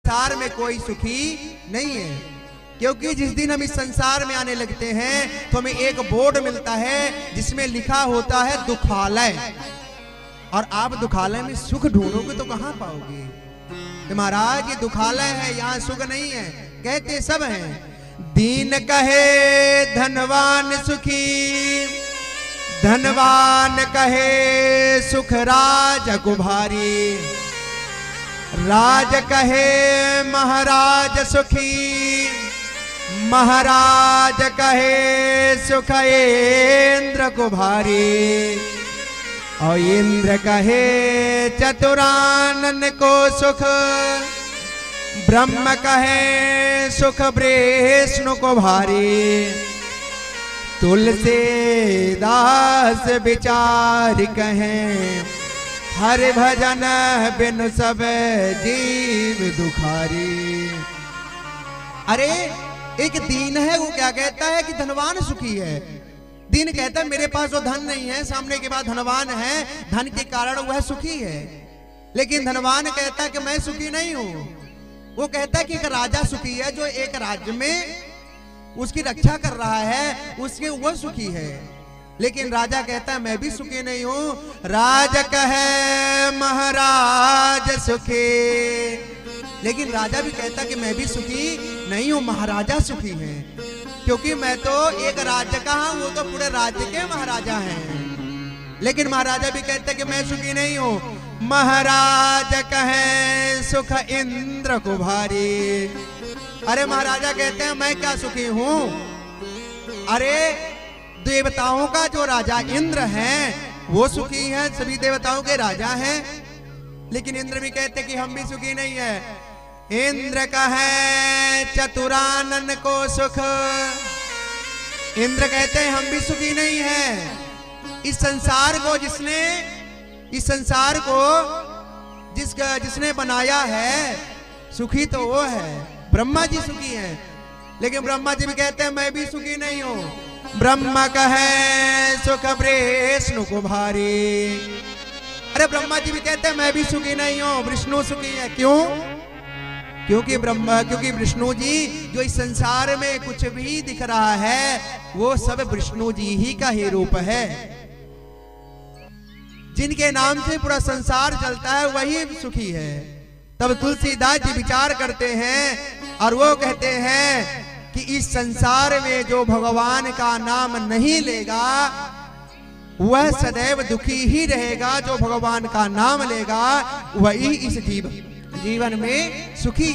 संसार में कोई सुखी नहीं है, क्योंकि जिस दिन हम इस संसार में आने लगते हैं तो हमें एक बोर्ड मिलता है जिसमें लिखा होता है दुखालय। और आप दुखालय में सुख ढूंढोगे तो कहां पाओगे? तो महाराज ये दुखालय है, यहां सुख नहीं है। कहते सब हैं दीन कहे धनवान सुखी, धनवान कहे सुख राज को भारी, राज कहे महाराज सुखी, महाराज कहे सुख इंद्र को भारी, और इंद्र कहे चतुरानन को सुख, ब्रह्म कहे सुख विष्णु को भारी, तुलसीदास विचार कहें हरि भजन बिन सब जीव दुखारी। अरे एक दीन है, वो क्या कहता है कि धनवान सुखी है। दीन कहता है मेरे पास वो धन नहीं है, सामने के बाद धनवान है, धन के कारण वह सुखी है। लेकिन धनवान कहता है कि मैं सुखी नहीं हूं। वो कहता है कि एक राजा सुखी है, जो एक राज्य में उसकी रक्षा कर रहा है, उसके वह सुखी है। लेकिन राजा कहता है मैं भी सुखी नहीं हूं। राज कहे महाराज सुखी, लेकिन राजा भी कहता है कि मैं भी सुखी नहीं हूं, महाराजा सुखी हैं। क्योंकि मैं तो एक राज्य का हूं, वो तो पूरे राज्य के महाराजा हैं। लेकिन महाराजा भी कहते हैं कि मैं सुखी नहीं हूं। महाराज कहे सुख इंद्र को भारी। अरे महाराजा कहते हैं मैं क्या सुखी हूं? अरे देवताओं का जो राजा इंद्र है वो सुखी है, सभी देवताओं के राजा हैं। लेकिन इंद्र भी कहते हैं कि हम भी सुखी नहीं है। इंद्र कहे चतुरानन को सुख, इंद्र कहते हैं हम भी सुखी नहीं है। इस संसार को जिसने बनाया है सुखी तो वो है, ब्रह्मा जी सुखी हैं। लेकिन ब्रह्मा जी भी कहते हैं मैं भी सुखी नहीं हूं। ब्रह्मा कहे सुख विष्णु को भारी। अरे ब्रह्मा जी भी कहते हैं मैं भी सुखी नहीं हूं, विष्णु सुखी है। क्यों? क्योंकि विष्णु जी जो इस संसार में कुछ भी दिख रहा है वो सब विष्णु जी ही का ही रूप है। जिनके नाम से पूरा संसार चलता है वही सुखी है। तब तुलसीदास जी विचार करते हैं और वो कहते हैं कि इस संसार में जो भगवान का नाम नहीं लेगा वह सदैव दुखी ही रहेगा। जो भगवान का नाम लेगा वही इस जीवन में सुखी